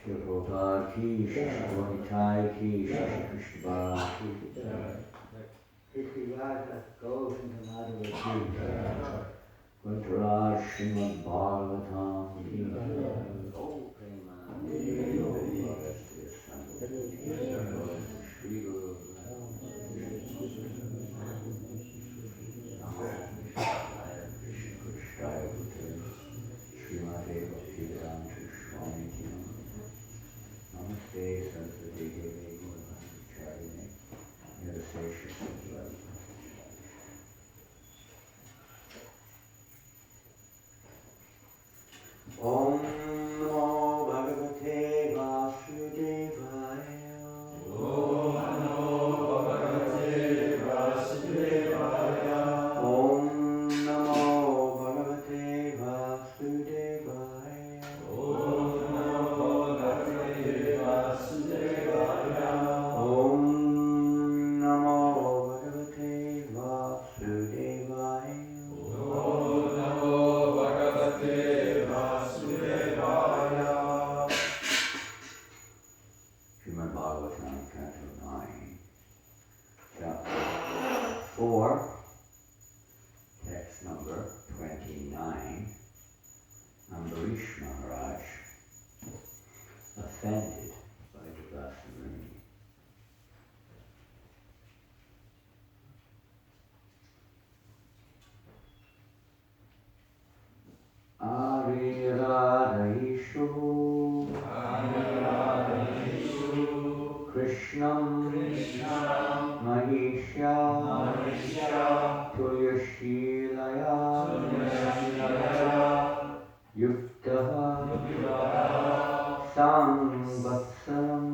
Prabhupada ki, Shashwanitai ki, Shashi Krishna ki. Krishna goes into Madhava ki. Kuntaraj Srimad Bhagavatam ki. Oh, Prema. Shri Guru. Srimate Bhaktivedanta Swami ki. Namaste Saraswati Devi Gauravani Nirasesha Sadhguru. Om Namo Bhagavate Vasudevaya. Om Namo Bhagavate Vasudevaya. Om Namo Bhagavate Vasudevaya. Om Namo Bhagavate Vasudevaya. Om Namo Bhagavate Vasudevaya. Om Namo Bhagavate Vasudevaya. Srimad Bhagavatam, Canto 9, Chapter 4, Text number 29, Ambarish Maharaj, offended by the Goswami. Ariradhaishu Krishnam Mahisha Tulyashilaya Yuktaha Samvatsaram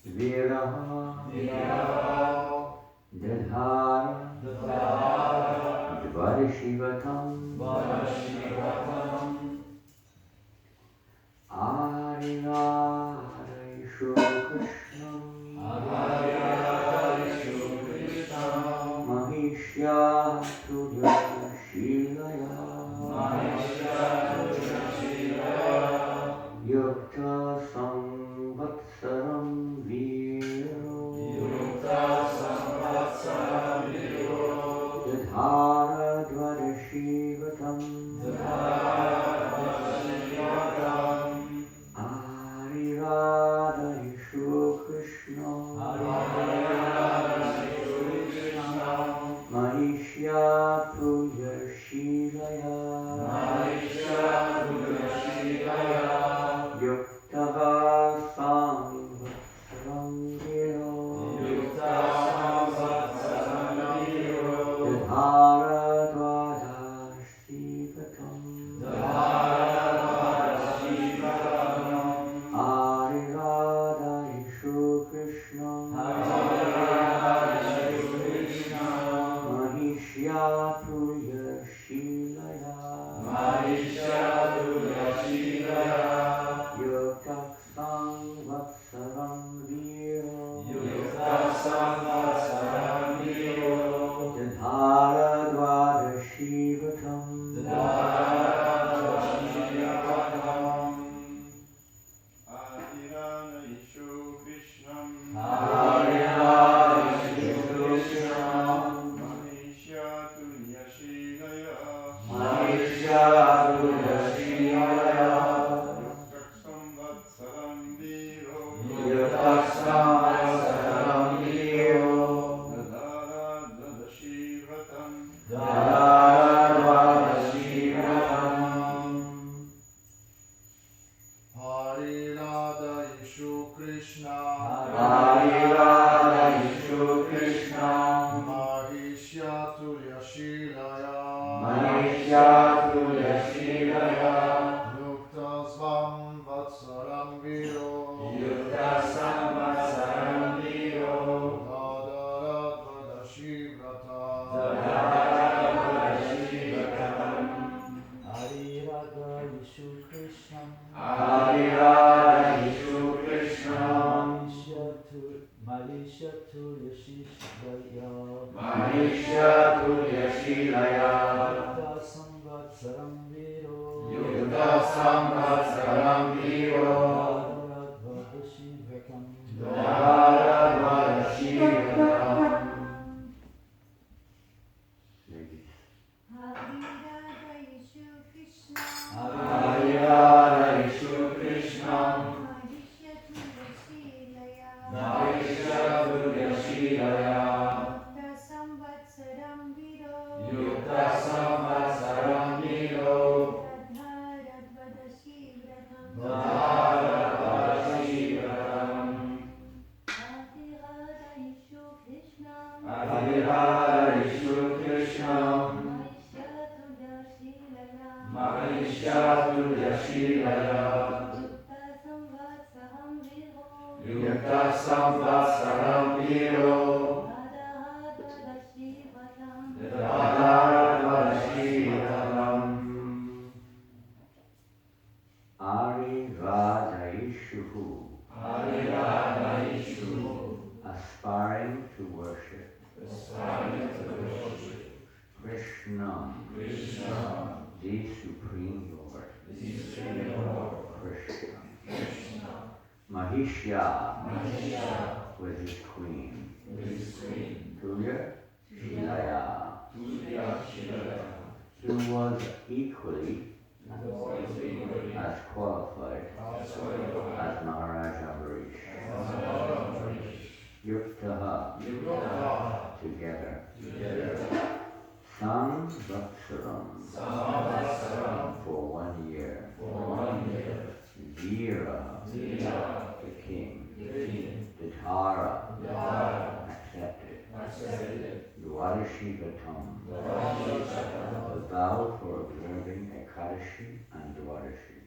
Viraha Dadhara Dvarishivatam Ariradhaishu Krishnam Mahisha Tulyashilaya Yukta Samvatsaram Viro Dadhara Dvarishivatam Ariradhaishu Krishna Mahisha Tulyashilaya Yuktaha Samvatsaram Viro Dadhara Dvarishivatam Ariradhaishu Krishna Mahisha Tulyashilaya Yukta Samvatsaram Viro Dadhara Dvarishivatam Ariradhaishu Krishnam Mahisha Tulyashilaya Samvatsaram Viro Dadhara Dvarishivatam Ariradhaishu Krishna Mahisha Tulyashilaya Yukta Samvatsaram Viro Dadhara Dvarishivrata Ariradhaishu Krishna Mahisha Tulyashilaya Yukta Samvatsaram Viro Mahishyatu Yashilaya Yukta Samvatsaram Viro Dadadvadashivatam Ari Radhaishuhu aspiring to worship Krishna, the Supreme Lord, Krishna. Mahishya, with his queen. Tulya Shilaya, who was equally as qualified as Maharaja Ambarish. Yuktaha, together. Samvatsaram, for 1 year. Vira, the king. Ditara, accepted. Dwadashivatam, the vow for observing Ekadashi and Dwadashi.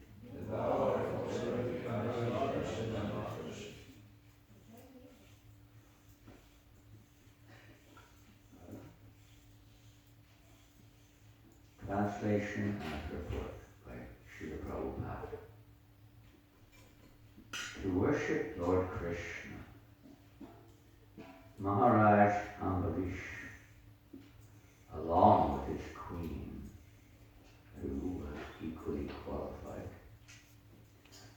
Translation and report by Srila Prabhupada. To worship Lord Krishna, Maharaj Ambarish, along with his queen, who was equally qualified,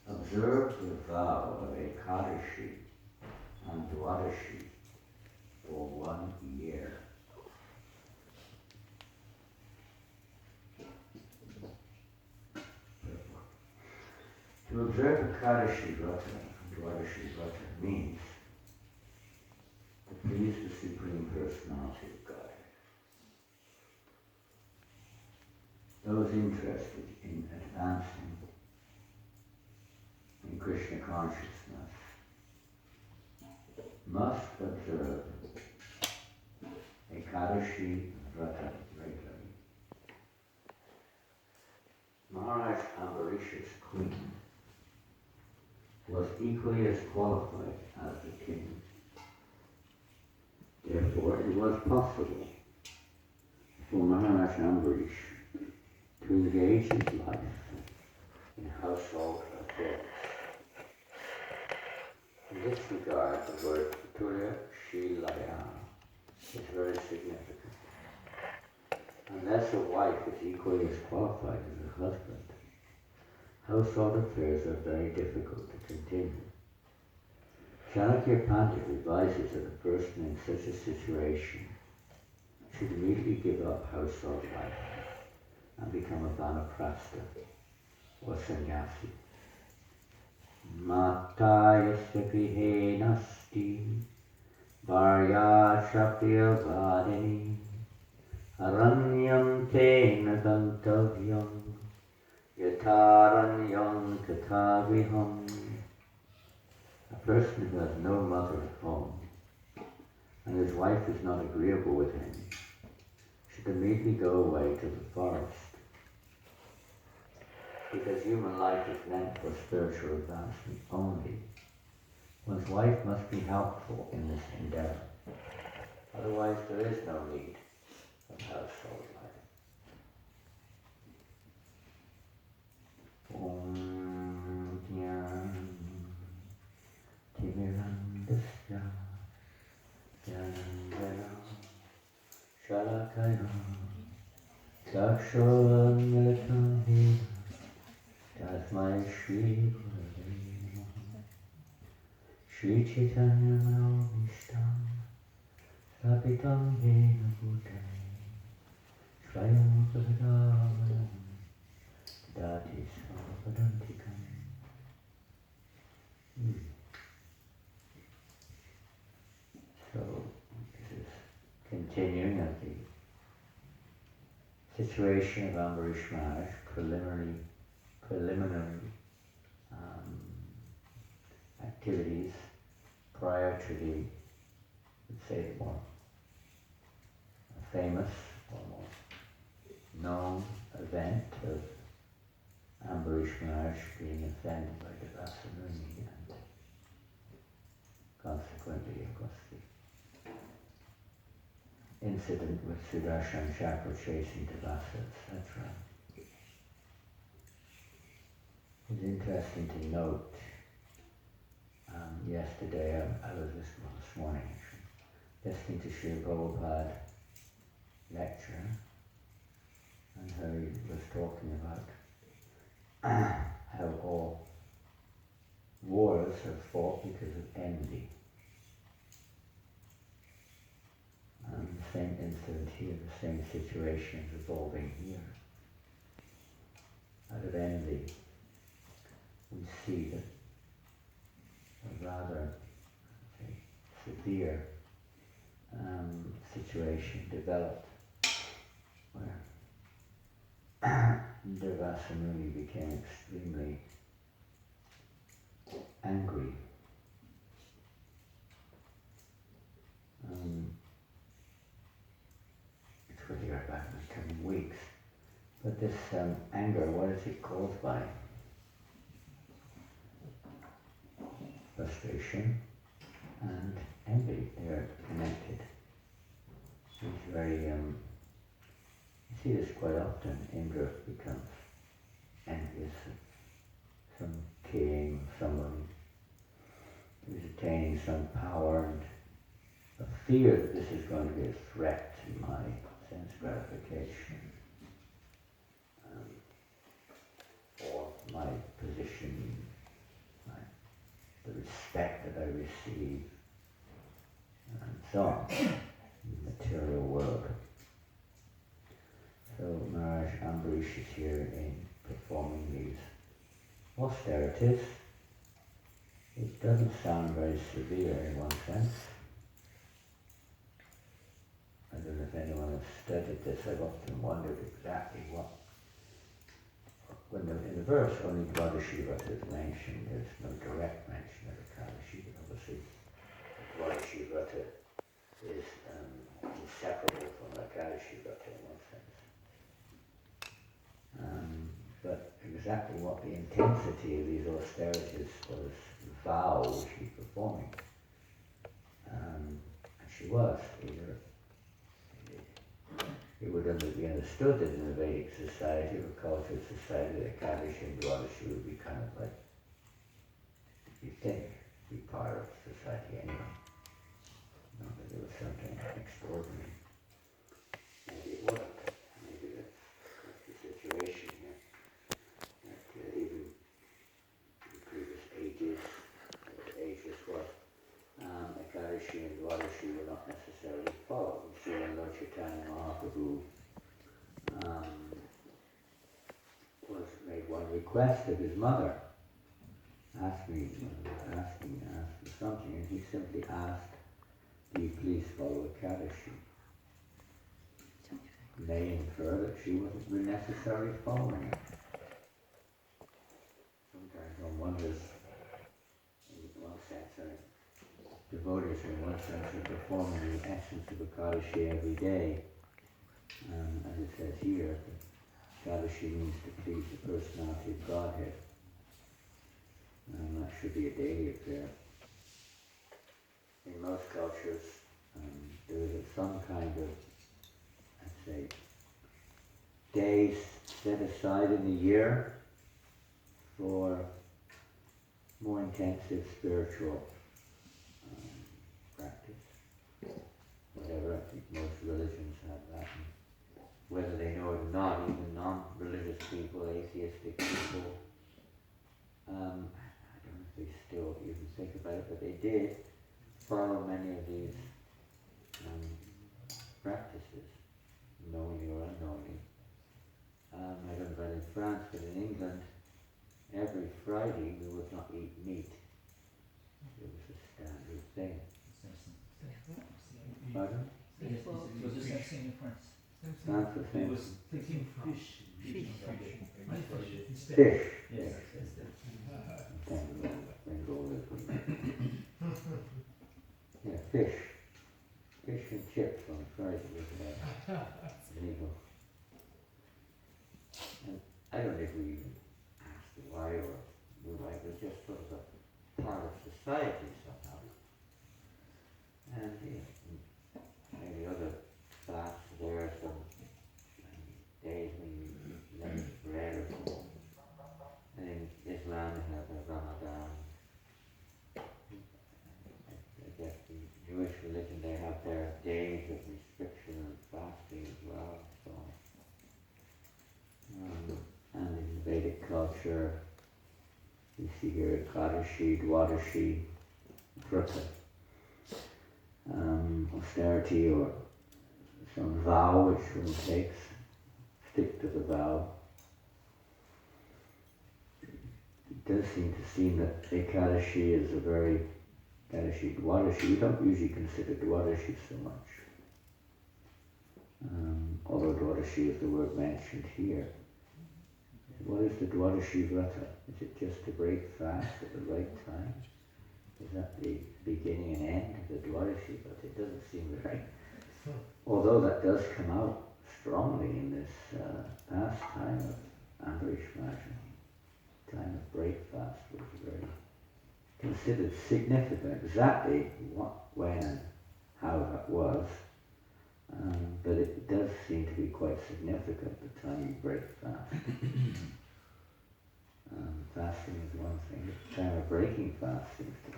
observed the vow of Ekadashi and Dwadashi for 1 year. To observe Ekadashi Vrata and Dwadashi Vrata means to please the Supreme Personality of Godhead. Those interested in advancing in Krishna consciousness must observe Ekadashi Vrata regularly. Maharaj Ambarish's queen was equally as qualified as the king. Therefore, it was possible for Maharaj Ambarish to engage his life in household affairs. In this regard, the word Tulya Shilaya is very significant. Unless a wife is equally as qualified as her husband, household affairs are very difficult to continue. Chanakya Pandit advises that a person in such a situation should immediately give up household life and become a vanaprastha or sannyasi. Mata yasya grihe nasti varya shakya vadini aranyam tena gantavyam yataranyam tataviham. A person who has no mother at home and his wife is not agreeable with him should immediately go away to the forest. Because human life is meant for spiritual advancement only, one's wife must be helpful in this endeavor. Otherwise, there is no need of household life. Om Dhyan Timirandasya Janananda Shalakaya Chakshuranyatahina Tasmai Shri Gurave Namaha Shri Chaitanya Manavishtam Sapitam Yena Bhutale Swayam Prabhadavanam Dati Sarvadantikam. So, this is continuing of the situation of Ambarish Maharaj, preliminary activities prior to the, let's say, more famous or more known event of Ambarish Maharaj being offended by Devasa Muni and consequently, of course, the incident with Sudarshan Chakra chasing Devasa, etc. It's interesting to note, yesterday, I was this morning actually, listening to Srila Prabhupada lecture, and how he was talking about how all wars are fought because of envy. And the same incident here, the same situation is evolving here. Out of envy, we see that a rather severe situation developed where Devasa Muni became extremely angry. Which we'll hear about in the coming weeks. But this anger, what is it caused by? Frustration and envy, they are connected. It's very, you see this quite often. Indra becomes envious of some king, someone who's attaining some power, and a fear that this is going to be a threat to my sense gratification, or my position, the respect that I receive, and so on, in the material world. So Maharaj Ambarish is here in performing these austerities. It doesn't sound very severe in one sense. I don't know if anyone has studied this. I've often wondered exactly what, when in the verse only Dvadashi Vrata is mentioned, there's no direct mention of Ekadashi, but obviously Dvadashi Vrata is inseparable from Ekadashi Vrata in one sense. But exactly what the intensity of these austerities was, the vow which she's performing, and she was, it would only be understood that in a Vedic society or cultural society that Ekadashi and Dvadashi would be kind of like, you think, be part of society anyway. Not that there was something extraordinary. Maybe it wasn't. Maybe that's the situation here. That even in previous ages was, Ekadashi and Dvadashi were not necessarily followed. We see in Lord Chaitanya Mahaprabhu was made one request of his mother, asked for something, and he simply asked, "Do you please follow Ekadashi?" May infer that she wasn't necessarily following it. Sometimes one wonders, in one sense, devotees in one sense are performing the essence of Ekadashi every day. As it says here, Ekadashi means to please the personality of Godhead. That should be a daily affair. In most cultures, there is some kind of, let's say, days set aside in the year for more intensive spiritual practice. Whatever, I think most religions have that. And whether they know it or not, even non-religious people, atheistic people, I don't know if they still even think about it, but they did follow many of these practices, knowingly or unknowingly. I don't know about in France, but in England, every Friday we would not eat meat. It was a standard thing. Pardon? It was the same thing in France. France was It saying was taking fish. fish. Yes. Yeah, fish. Fish and chips on Friday was legal. And I don't think we even enjoy or would like. It's just sort of a part of society somehow. And maybe other fasts there are some days when you eat less bread or something. And in Islam they have the Ramadan. I guess the Jewish religion, they have their days of restriction and fasting as well. So, and in the Vedic culture, you see here Kadashi, Dwadashi, Vrata, austerity or some vow which one takes, stick to the vow. It does seem that Ekadashi is a very Ekadashi, Dwadashi, we don't usually consider Dwadashi so much. Although Dwadashi is the word mentioned here. What is the Dwadashi Vrata? Is it just to break fast at the right time? Is that the beginning and end of the Dwadashi? But it doesn't seem very. Although that does come out strongly in this pastime of Ambarish Maharaj. Time of break fast was very considered significant. Exactly what, when, how that was, but it does seem to be quite significant the time you break fast. Fasting is one thing. The time of breaking fast seems to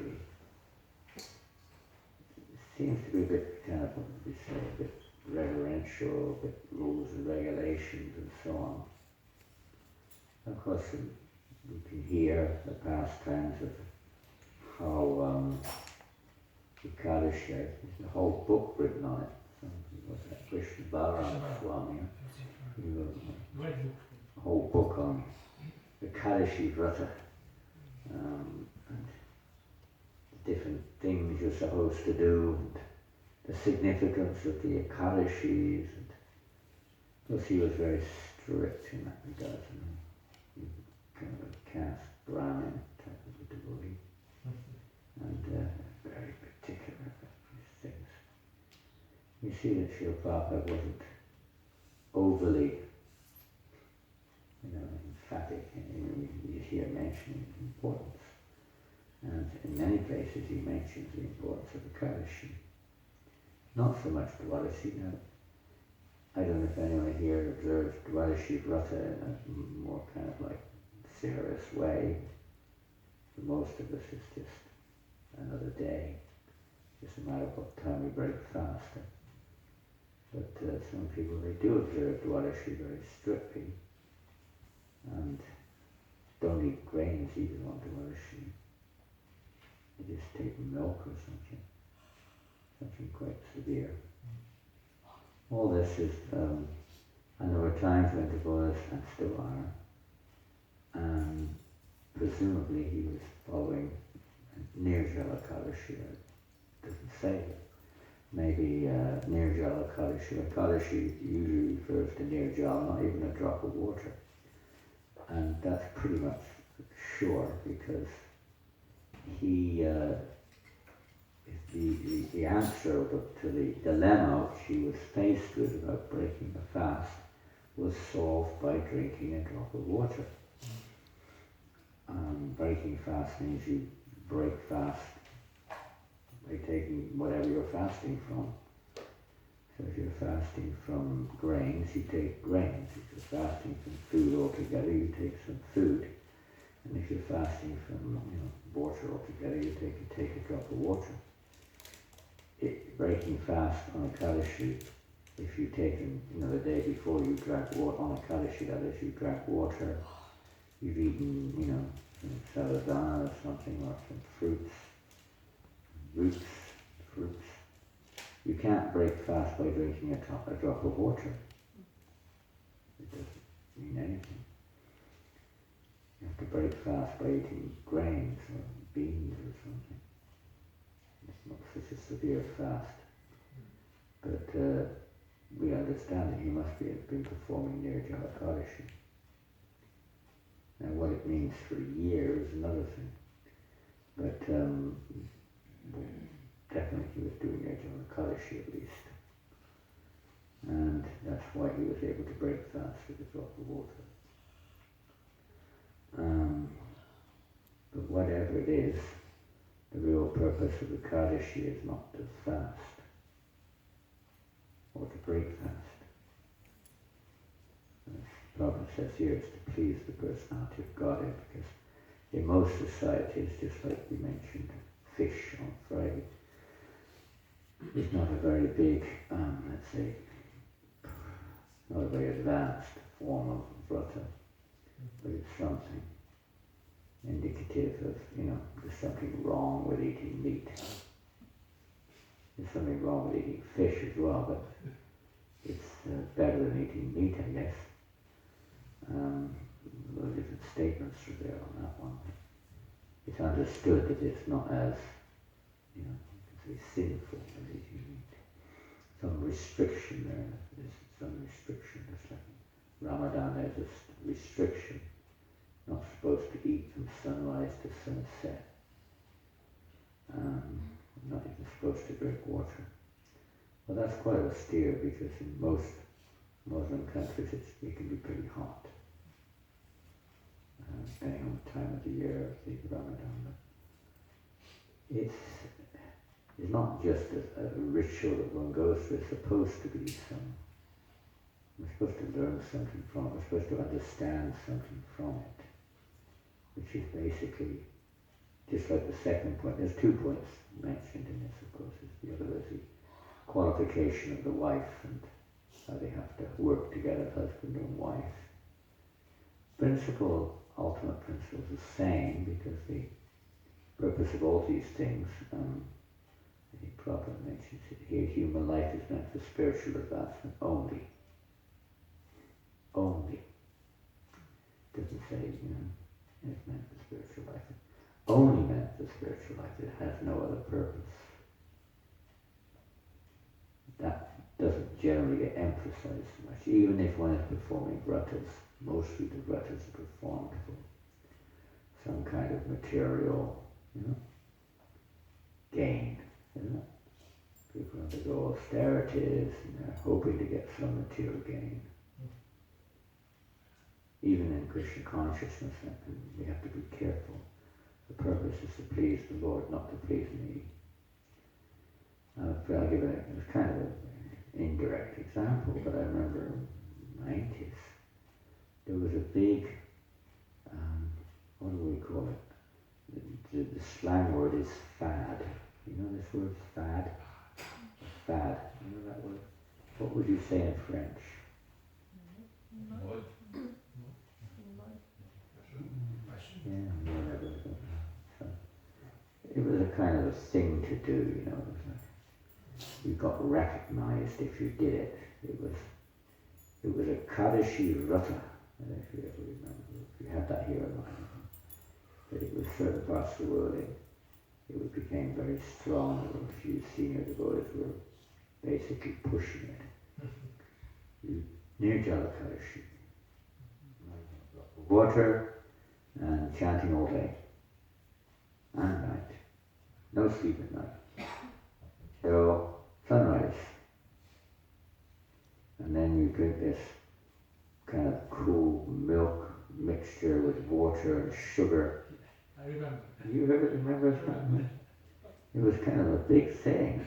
be a bit kind of, what would we say, a bit reverential, a bit rules and regulations and so on. Of course, you can hear the pastimes of how Ekadashi, there's a whole book written on it. What's that? Krishna Balaram Swami. He wrote a whole book on the Ekadashi Vrata and the different things you're supposed to do and the significance of the Ekadashis. And of course, he was very strict in that regard. He kind of a caste Brahmin type of a devotee and very particular about these things. You see that Srila Prabhupada wasn't overly, emphatic, you hear mentioning the importance. And in many places he mentions the importance of the Ekadashi. Not so much Dwadashi. Now, I don't know if anyone here observes Dwadashi Vrata in a more kind of like serious way. For most of us it's just another day. Just a matter of what time we break fast. But some people, they do observe Dwadashi very strictly and don't eat grains either on Dwadashi. They just take milk or something quite severe. All this is, and there were times when devotees, and still are, presumably he was following Nirjala Ekadashi. It doesn't say it. Maybe Nirjala Ekadashi. Ekadashi usually refers to Nirjala, not even a drop of water. And that's pretty much sure because he, the answer to the dilemma which he was faced with about breaking the fast was solved by drinking a drop of water. Breaking fast means you break fast by taking whatever you're fasting from. So if you're fasting from grains, you take grains. If you're fasting from food altogether, you take some food. And if you're fasting from water altogether, you take a drop of water. Breaking fast on Ekadashi, if you've taken, the day before you drank water, on Ekadashi that is, you drank water, you've eaten, some saladana or something, or some fruits, fruits. You can't break fast by drinking a drop of water. It doesn't mean anything. You have to break fast by eating grains or beans or something. It's not such a severe fast. But we understand that he must have been performing Nirjala Ekadashi. Now what it means for a year is another thing. But definitely he was doing Nirjala Ekadashi at least. And that's why he was able to break fast with a drop of water. whatever it is, the real purpose of the Kadashi is not to fast or to break fast. As Prabhupada says here, it's to please the personality of Godhead, because in most societies, just like we mentioned, fish on Friday is not a very big, let's say, not a very advanced form of vrata, but it's something indicative of, there's something wrong with eating meat. There's something wrong with eating fish as well, but it's better than eating meat, I guess. Different statements are there on that one. It's understood that it's not as, you can say, sinful as eating meat. Some restriction there. There's some restriction. Just like Ramadan, there's a restriction. Not supposed to eat from sunrise to sunset. Not even supposed to drink water. Well, that's quite austere, because in most Muslim countries it can be pretty hot. Depending on the time of the year of the Ramadan. It's not just a ritual that one goes through. It's supposed to be we're supposed to learn something from it. We're supposed to understand something from it, which is basically just like the second point. There's 2 points mentioned in this, of course. The other is the qualification of the wife and how they have to work together, husband and wife. Ultimate principle is the same, because the purpose of all these things, the Prabhupada mentions it here, human life is meant for spiritual advancement only. Only. Doesn't say, it's meant for spiritual life. Only meant for spiritual life. It has no other purpose. That doesn't generally get emphasized so much, even if one is performing vratas. Mostly the vratas are performed for some kind of material, gain. People undergo austerities and they're hoping to get some material gain. Even in Krishna consciousness, we have to be careful. The purpose is to please the Lord, not to please me. I'll give it was kind of an indirect example, but I remember in the 90s, there was a big, what do we call it? The slang word is fad. You know this word, fad? Fad. You know that word? What would you say in French? Yeah, whatever. So, it was a kind of a thing to do, It was like, you got recognized if you did it. It was a Kadashi Rata. I don't know if you ever remember, if you had that here or not. But it was certain parts of the world, it became very strong. A few senior devotees were basically pushing it. Nirjala Kadashi. Water and chanting all day and night. No sleep at night. Till sunrise. And then you drink this kind of cool milk mixture with water and sugar. I remember. You remember that? It was kind of a big thing.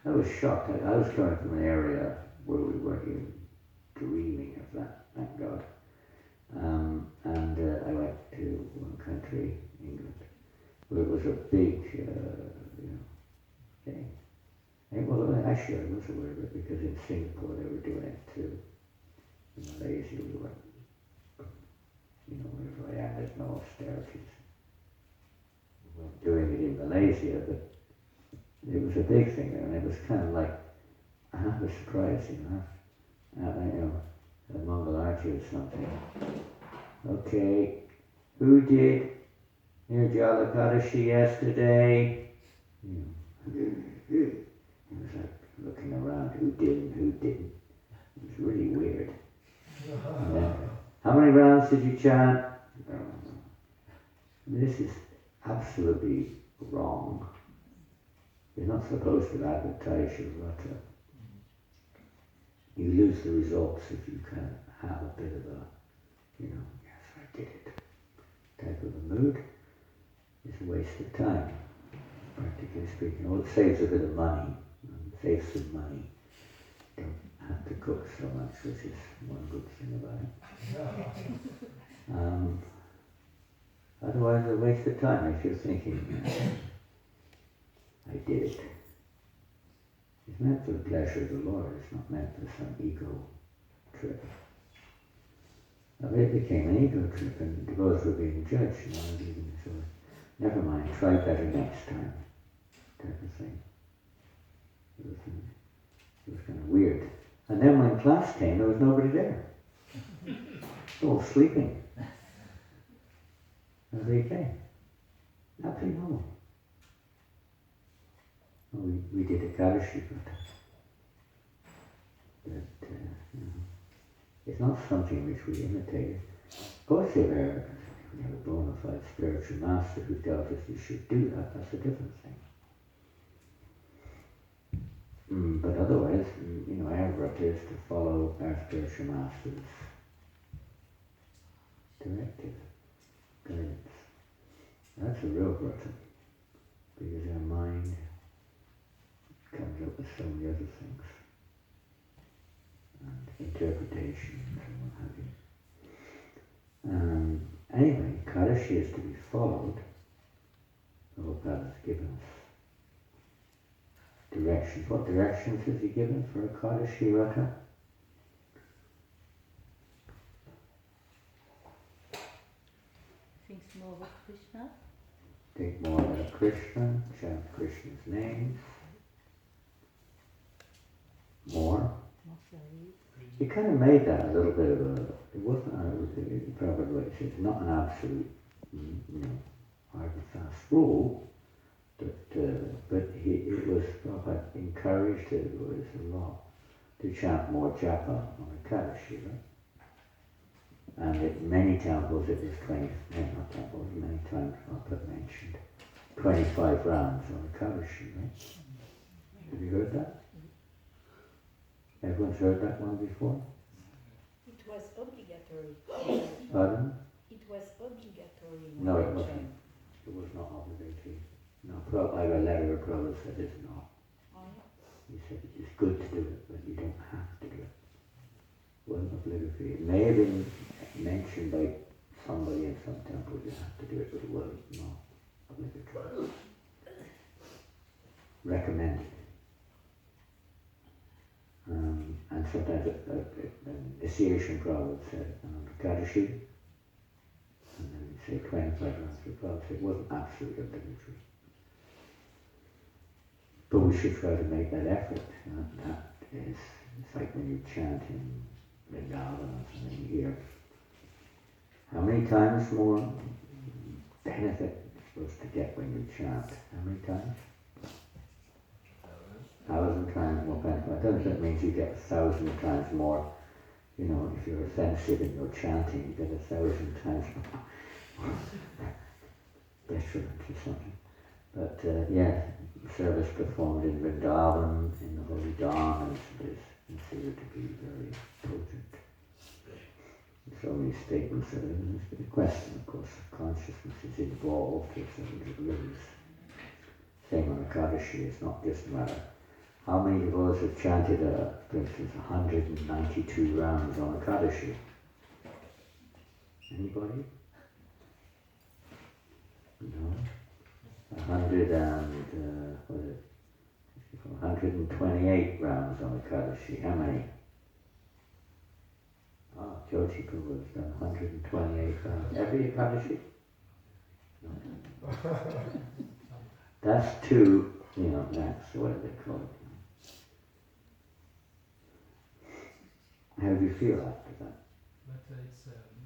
I was shocked. I was coming from an area where we weren't even dreaming of that, thank God. And I went to one country, England, where it was a big, thing. And, well, actually I was aware of it because in Singapore they were doing it too. In Malaysia we were, wherever I am, there's no austerities. We weren't doing it in Malaysia, but it was a big thing there, and it was kind of like, I was surprised, a Mangalarti or something. Okay, who did Nirjala Kadashi yesterday? It was like looking around, who did and who didn't. It was really weird. And then, how many rounds did you chant? This is absolutely wrong. You're not supposed to advertise your vrata. You lose the results if you can have a bit of a, yes, I did it type of a mood. is a waste of time, practically speaking. Well, it saves a bit of money, saves some money. Don't have to cook so much, which is one good thing about it. Otherwise, a waste of time if you're thinking, I did it. It's meant for the pleasure of the Lord, it's not meant for some ego trip. It became an ego trip and the devotees were being judged, so never mind, try better next time, type of thing. It was kind of weird. And then when class came, there was nobody there. All sleeping. And they came. Absolutely normal. Well, we did a Kadashi for that. But, it's not something which we imitate. Of course, if we have a bona fide spiritual master who tells us you should do that, that's a different thing. But otherwise, our vrata is to follow our spiritual master's directive, guidance. That's a real vrata, because our mind comes up with so many other things, and interpretations and what have you. Anyway, Kadashi is to be followed. Prabhupada has given us directions. What directions has he given for a Kadashi Vrata? Think more about Krishna. Think more about Krishna, chant Krishna's names. More. He kind of made that a little bit of a, it wasn't, probably, it's not an absolute, hard and fast rule, but it was encouraged, it was a lot, to chant more japa on a Kadashi, right? And at many temples it was many times Prabhupada mentioned 25 rounds on a Kadashi, right? Have you heard that? Everyone's heard that one before? It was obligatory. Pardon? It was obligatory. No, it wasn't. It was not obligatory. No, I read a letter of Prabhupada said it's not. Oh, yeah. He said it's good to do it, but you don't have to do it. It wasn't obligatory. It may have been mentioned by somebody in some temple you have to do it, but it wasn't not obligatory. Recommended. And sometimes an initiation Prabhupada said Kadashi, and then he'd say 25 rounds for Prabhupada. So it wasn't absolutely obligatory. But we should try to make that effort. That is, it's like when you chant in Vrindavan or something, you hear how many times more benefit you're supposed to get when you chant. How many times? 1,000 times more benefit. I don't think that means you get 1,000 times more. If you're offensive in your chanting, you get 1,000 times more detriment or something. But service performed in Vrindavan, in the Holy Dham, is considered to be very potent. So many statements that there's a question, of course, of consciousness is involved to certain degrees. Same on Ekadashi, it's not just a matter. How many devotees have chanted, for instance, 192 rounds on Ekadashi? Anybody? No? 128 rounds on Ekadashi. How many? Jyoti Prabhu has done 128 rounds. Every Ekadashi? No. That's two, that's what they call it. How do you feel after that? But it's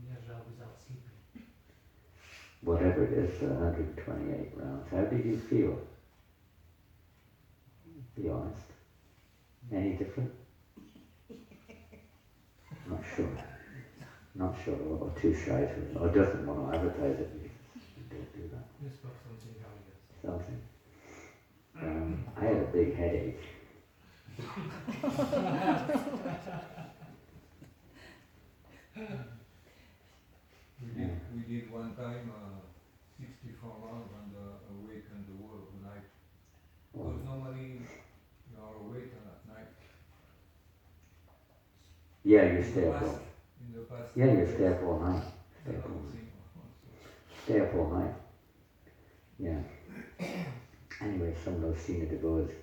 Nirjal without sleeping. Whatever it is, 128 rounds. How did you feel? Be honest. Any different? Not sure. Not sure, or too shy to, or doesn't want to advertise it. Don't do that. You spoke something how it is. Something. I had a big headache. We did one time 64 hours and awaken the world of life. Because normally you are awake at night. Yeah, you stay up all. In the past. Yeah, you stay up all night. Stay up all night. Yeah. Anyway, some of those senior devotees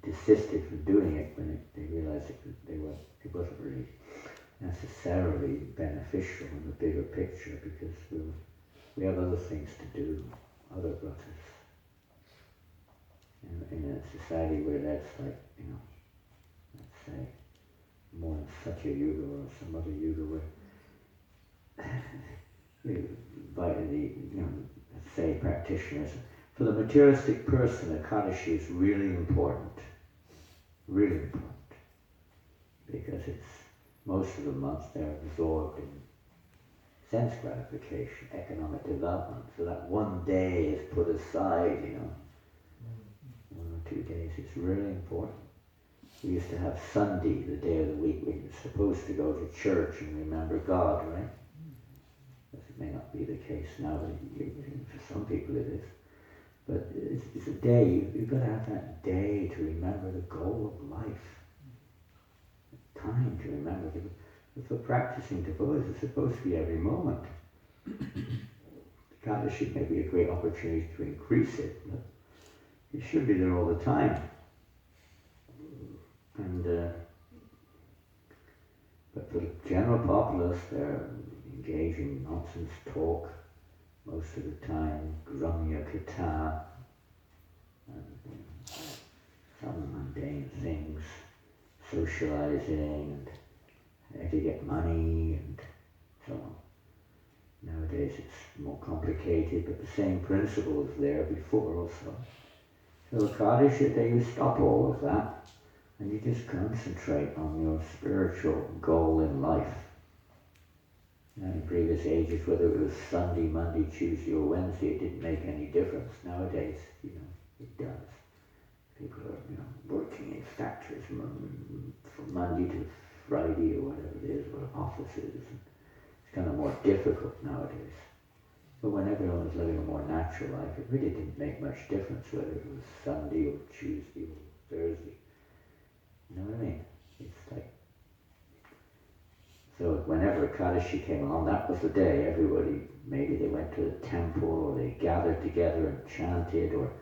desisted from doing it when they realized it wasn't really necessarily beneficial in the bigger picture, because we have other things to do, other brothers. In a society where that's like, let's say, more in Satya Yuga or some other Yuga where let's say practitioners. For the materialistic person, Ekadashi is really important. Really important. Because it's most of the month they're absorbed in sense gratification, economic development. So that one day is put aside, 1 or 2 days. It's really important. We used to have Sunday, the day of the week, we were supposed to go to church and remember God, right? It may not be the case now, but for some people it is. But it's a day, you've got to have that day to remember the goal of life. Time to remember. For practicing devotees, it's supposed to be every moment. Ekadashi may be a great opportunity to increase it, but it should be there all the time. And but for the general populace, they're engaged in nonsense talk most of the time, gramya kata, and some mundane things, socializing and how to get money and so on. Nowadays it's more complicated, but the same principle is there before also. So Ekadashi Day, you stop all of that and you just concentrate on your spiritual goal in life. In previous ages, whether it was Sunday, Monday, Tuesday or Wednesday, it didn't make any difference. Nowadays, it does. People are, working in factories from Monday to Friday or whatever it is, or offices. It's kind of more difficult nowadays. But when everyone was living a more natural life, it really didn't make much difference whether it was Sunday or Tuesday or Thursday. You know what I mean? It's like, so whenever Ekadashi came along, that was the day. Everybody, maybe they went to the temple or they gathered together and chanted or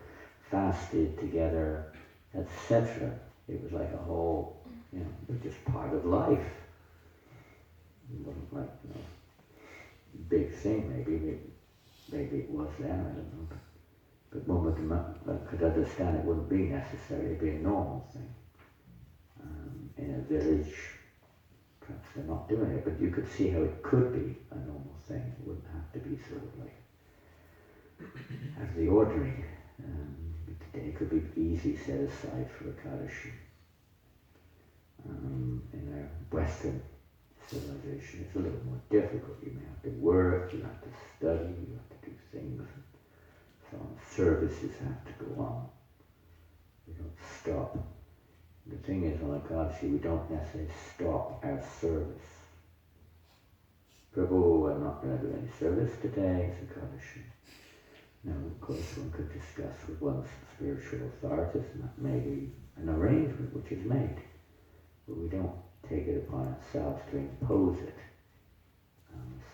fasted together, etc. It was like a whole, it was just part of life. It wasn't like, big thing maybe it was then, I don't know. But one could understand it wouldn't be necessary, it'd be a normal thing. In a village, perhaps they're not doing it, but you could see how it could be a normal thing. It wouldn't have to be sort of like out of the ordinary. Today it could be easily set aside for Ekadashi. In our Western civilization, it's a little more difficult. You may have to work, you have to study, you have to do things, and so on. Services have to go on. We don't stop. The thing is, on Ekadashi, we don't necessarily stop our service. Prabhu, I'm not going to do any service today, it's Ekadashi. Now, of course, one could discuss with one's spiritual authorities, and that may be an arrangement which is made. But we don't take it upon ourselves to impose it.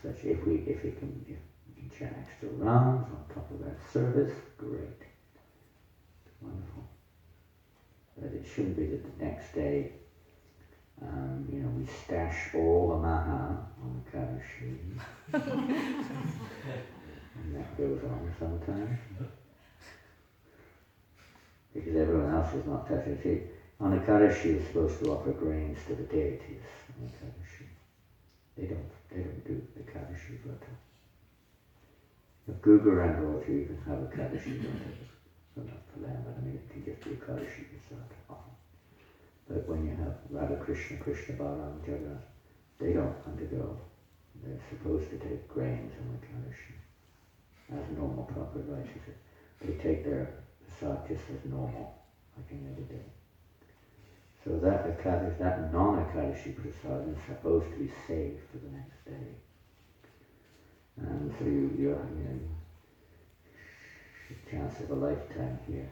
Such, if we can chant extra rounds on top of our service, great. Wonderful. But it shouldn't be that the next day, we stash all the maha on the Ekadashi. And that goes on sometimes. Because everyone else is not touching. See, on Ekadashi you're supposed to offer grains to the deities on Ekadashi. They don't do Ekadashi Vrata. If Gugaran royalty, you can have Ekadashi Vrata. Well, not for them, but I mean it can just be Ekadashi Vrata often. But when you have Radha Krishna, Krishna Balaram, Jagannath, they don't undergo. They're supposed to take grains on Ekadashi. As normal proper rites. They take their prasad just as normal, like any other day. So that Ekadashi, that non-Ekadashi prasad is supposed to be saved for the next day. And so chance of a lifetime here.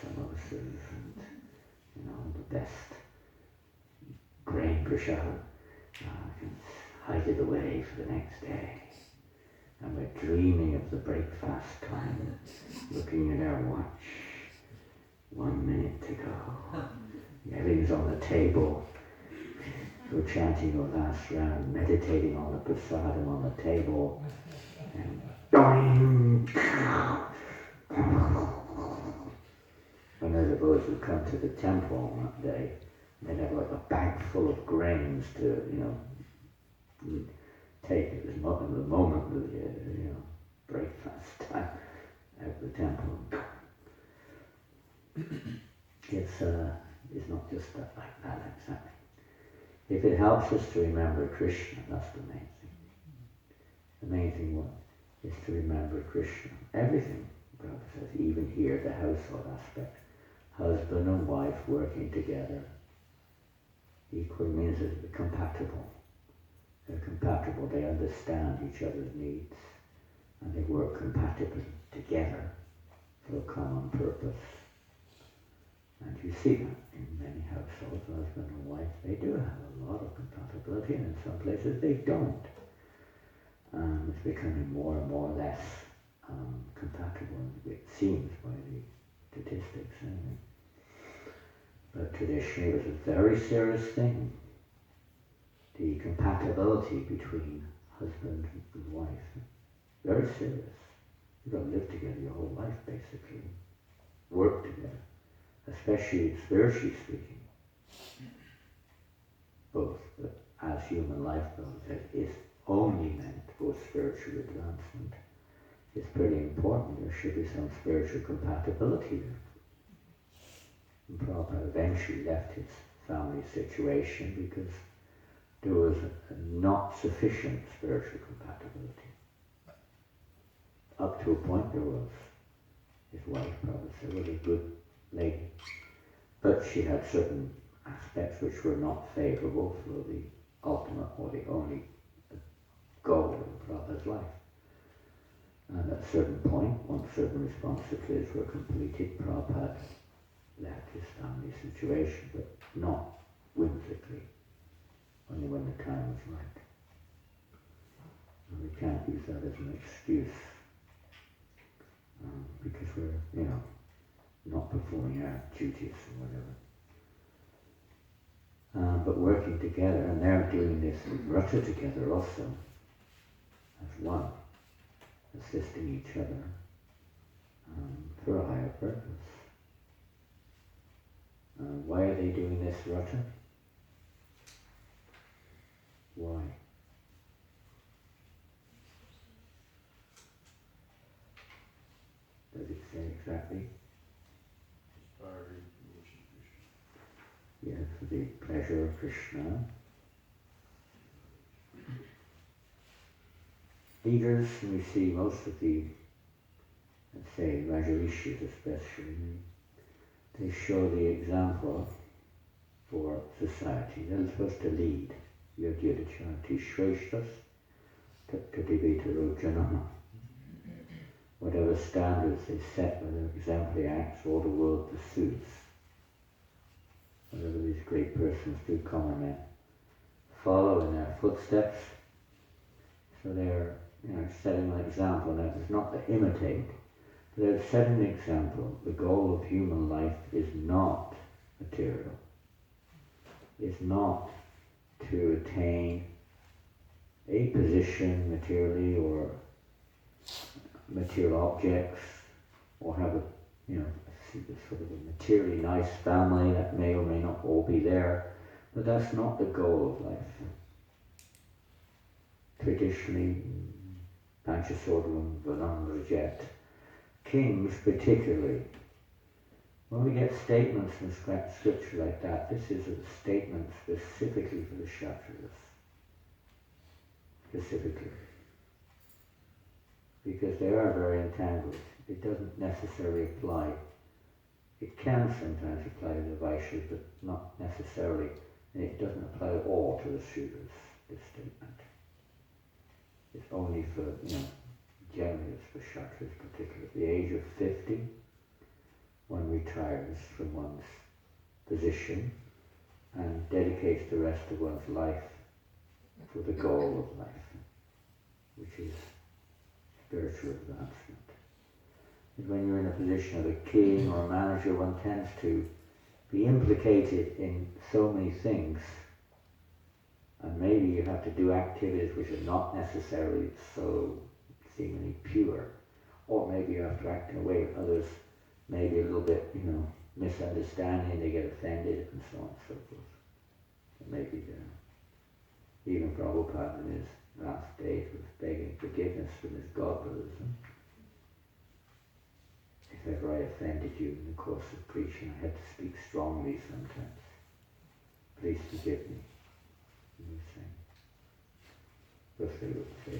Samosas and, the best grain prashad. I can hide it away for the next day. And we're dreaming of the breakfast time, looking at our watch. 1 minute to go. Everything's on the table. We're chanting our last round, meditating on the prasadam on the table. And doing. One of those who come to the temple on that day, they'd have like a bag full of grains to, take at the moment of the, breakfast time at the temple. It's not just stuff like that exactly. If it helps us to remember Krishna, that's the main thing. The main thing is to remember Krishna. Everything, Prabhupada says, even here, the household aspect. Husband and wife working together equally means that they're compatible. They're compatible, they understand each other's needs, and they work compatibly together for a common purpose. And you see that in many households, husband and wife, they do have a lot of compatibility, and in some places they don't. It's becoming more and more less compatible, it seems, by the statistics anyway. But traditionally it was a very serious thing. The compatibility between husband and wife. Very serious. You've got to live together your whole life, basically. Work together. Especially spiritually speaking. Both. But as human life goes, is only meant for spiritual advancement. It's pretty important. There should be some spiritual compatibility there. And Prabhupada eventually left his family situation because there was not sufficient spiritual compatibility. Up to a point there was. His wife, Prabhupada said, was a good lady. But she had certain aspects which were not favourable for the ultimate or the only goal of Prabhupada's life. And at a certain point, once certain responsibilities were completed, Prabhupada left his family situation, but not whimsically, only when the time was right. And we can't use that as an excuse, because we're, not performing our duties or whatever. But working together, and they're doing this vrata together also, as one, assisting each other for a higher purpose. Why are they doing this vrata? Why? Does it say exactly? Aspiring to worship Krishna. Yeah, for the pleasure of Krishna. Leaders, we see most of the, let's say, Rajarishis especially, they show the example for society. They're supposed to lead. Yogyadacharati Shreshtas Tattadivitaro Janana. Whatever standards they set by their exemplary acts, all the world pursues. Whatever these great persons do, common men, follow in their footsteps. So they're setting an example. Now it's not to imitate, but they're setting an example. The goal of human life is not material. It's not to attain a position materially or material objects, or have a sort of a materially nice family that may or may not all be there, but that's not the goal of life. Traditionally, Panchasodram, Vanam reject. Kings particularly. When we get statements in scripture like that, this is a statement specifically for the Kshatriyas. Specifically. Because they are very entangled. It doesn't necessarily apply. It can sometimes apply to the Vaishyas, but not necessarily. And it doesn't apply at all to the Sudras, this statement. It's only for, generally it's for Kshatriyas particularly, at the age of 50, one retires from one's position and dedicates the rest of one's life for the goal of life, which is spiritual advancement. And when you're in a position of a king or a manager, one tends to be implicated in so many things, and maybe you have to do activities which are not necessarily so seemingly pure, or maybe you have to act in a way that others maybe a little bit, misunderstanding, they get offended, and so on and so forth. And maybe even Prabhupada in his last days was begging forgiveness from his godbrothers. If ever I offended you in the course of preaching, I had to speak strongly sometimes. Please forgive me. He was saying. Because they would say,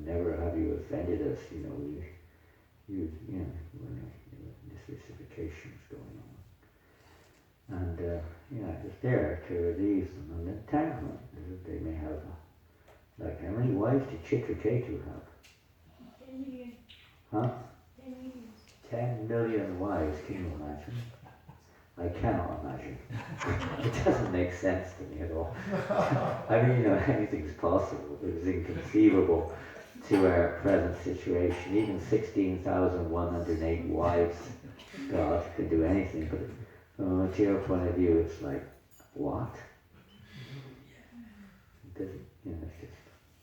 never have you offended us, when this reciprocation was going on. And, it was there to relieve them of entanglement. They may have, like, how many wives did Chitraketu have? 10 years. Huh? 10 years. 10 million wives, can you imagine? I cannot imagine. It doesn't make sense to me at all. I mean, anything's possible, but it's inconceivable to our present situation. Even 16,108 wives, God can do anything, but from a material point of view, it's like, what? It doesn't, it's just...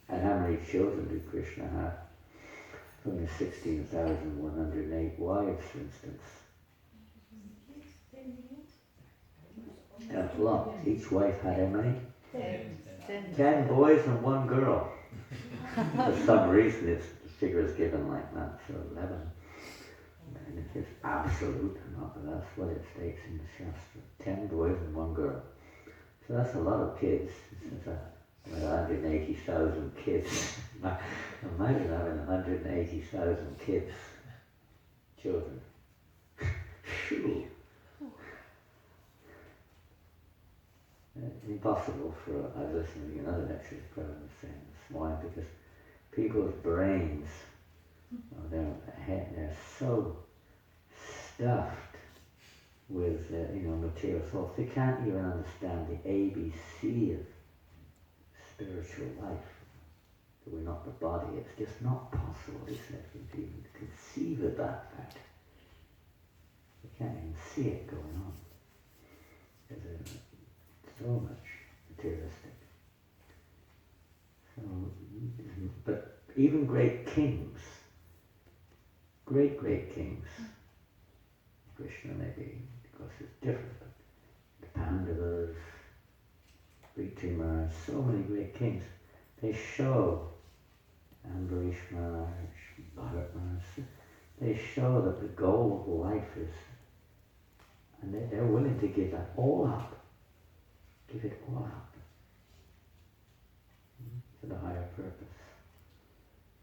And how many children did Krishna have? From the 16,108 wives, for instance. That's a lot. Each wife had how many? 10 boys and 1 girl. For some reason, the figure is given like that, so 11. And it's just absolute, but that's what it states in the Shastra. 10 boys and 1 girl. So that's a lot of kids. Since 180,000 kids. Imagine having 180,000 kids, children. Phew. Impossible for, I was listening to another lecture the President was saying this morning, because people's brains, they're so stuffed with, material thoughts, they can't even understand the ABC of spiritual life. That we're not the body. It's just not possible, he said, to even conceive of that fact. You can't even see it going on. There's so much materialistic. So, but even great kings, great kings, Krishna maybe, because it's different, but the Pandavas, Prithu Maharaj, so many great kings, they show, Ambarish Maharaj, Bharat Maharaj, they show that the goal of life is, and they're willing to give that all up. Give it all up for the higher purpose.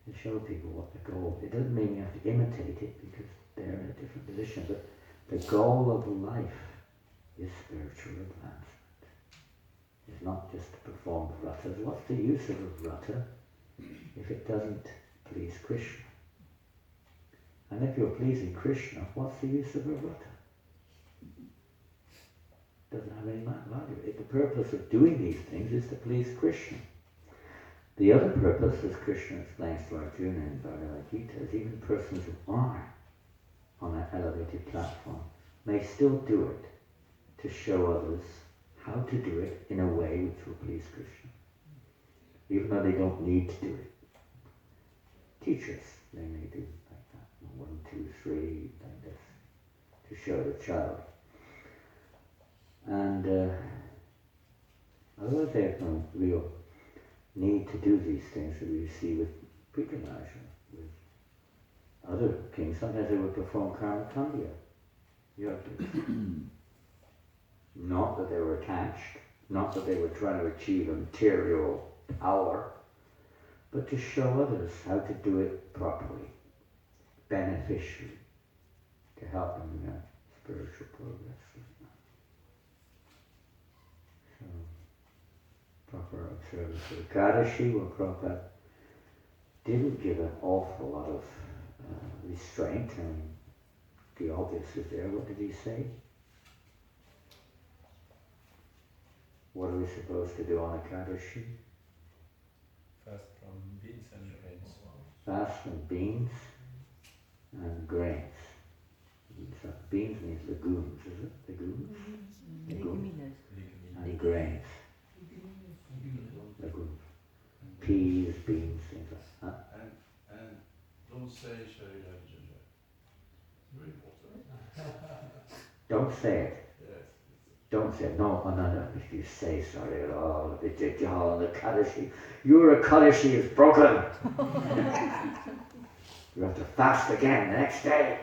And show people what the goal. It doesn't mean you have to imitate it because they're in a different position, but the goal of life is spiritual advancement. It's not just to perform vratas. What's the use of a vrata if it doesn't please Krishna? And if you're pleasing Krishna, what's the use of a vrata? Doesn't have any value. The purpose of doing these things is to please Krishna. The other purpose, as Krishna explains to Arjuna in Bhagavad Gita, is even persons who are on that elevated platform may still do it to show others how to do it in a way which will please Krishna. Even though they don't need to do it. Teachers, they may do like that. 1, 2, 3, like this, to show the child. And otherwise they have no real need to do these things that we see with Prithu Maharaj, with other kings. Sometimes they would perform karma kandya. Not that they were attached, not that they were trying to achieve a material power, but to show others how to do it properly, beneficially, to help them in their spiritual progress. So, proper observance of Ekadashi, where Prabhupada didn't give an awful lot of restraint. I mean, the obvious is there. What did he say? What are we supposed to do on Ekadashi? Fast from beans and grains. Fast from beans and grains. So beans means legumes, is it? Legumes? Legumes. And grains. Legumes. Peas, beans, things like that. And don't say Sharira Jaja. Very important. Don't say it. Yes. Don't say it. No, no. If you say sorry at all, the Jajal and the Kadashi, your Kadashi is broken. You have to fast again the next day.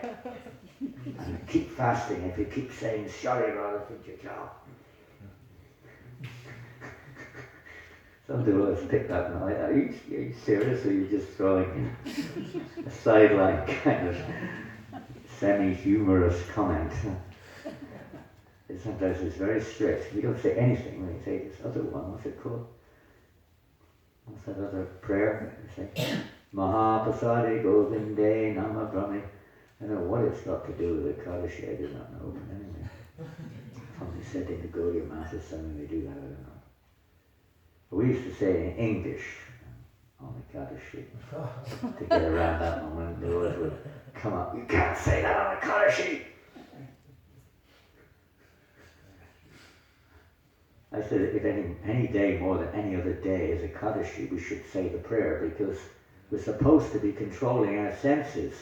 And keep fasting if you keep saying sorry rather than Jajal. Some devotees pick that and like, are you serious, or are you just throwing a sideline kind of semi-humorous comment? Sometimes it's very strict. We don't say anything when you say this other one. What's it called? What's that other prayer? You say, Mahapasade Govinde Nama Brahmi. I don't know what it's got to do with the Kadashi. I do not know. But anyway, somebody said in the Gaudiya Mass is something they do that. I don't know. We used to say in English on the Kadashi to get around that one when the Lord would come up. You can't say that on the Kadashi. I said if any day more than any other day is a Kadashi, we should say the prayer because we're supposed to be controlling our senses.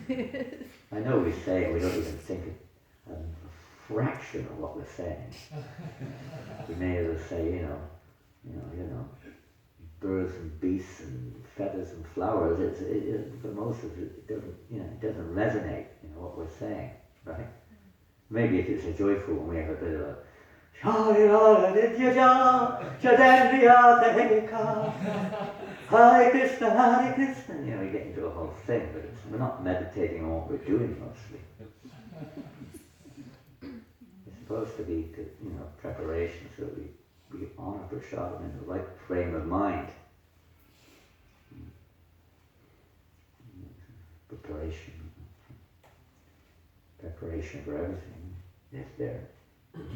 I know we say it, we don't even think a fraction of what we're saying. We may as well say, you know, birds and beasts and feathers and flowers. For most of it doesn't, it doesn't resonate. What we're saying, right? Maybe if it's a joyful one, we have a bit of a Hare Krishna, we get into a whole thing, but we're not meditating on what we're doing mostly. It's supposed to be, preparation so that we honor Prasadam in the right frame of mind. Preparation for everything is there.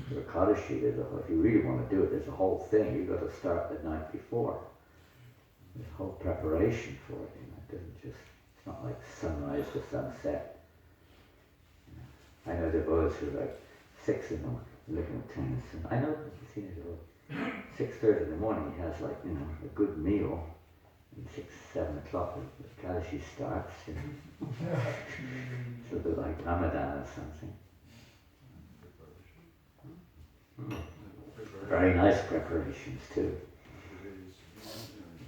For a Kadashi, if you really want to do it, there's a whole thing. You've got to start the night before. There's a whole preparation for it. It doesn't just, it's not like sunrise to sunset. I know devotees who are like 6 in the morning, looking at tennis. And I know, you've seen it all. 6:30 in the morning, he has a good meal. And 6, 7 o'clock, the Kadashi starts. So they're like Ramadan or something. Very nice preparations too.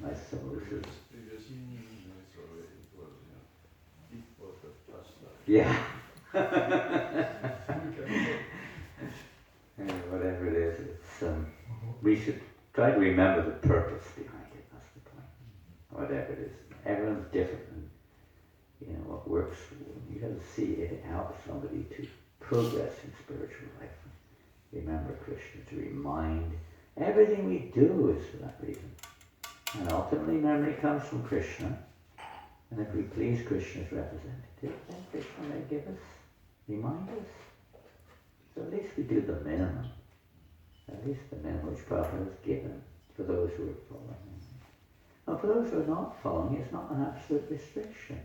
Nice samosas. Yeah. Whatever it is, we should try to remember the purpose behind it. That's the point. Whatever it is, everyone's different, and what works. You got to see if it helps somebody to progress in spiritual life. Remember Krishna, to remind. Everything we do is for that reason. And ultimately memory comes from Krishna. And if we please Krishna's representative, then Krishna may give us, remind us. So at least we do the minimum. At least the minimum which Prabhupada has given for those who are following. Now for those who are not following, it's not an absolute restriction.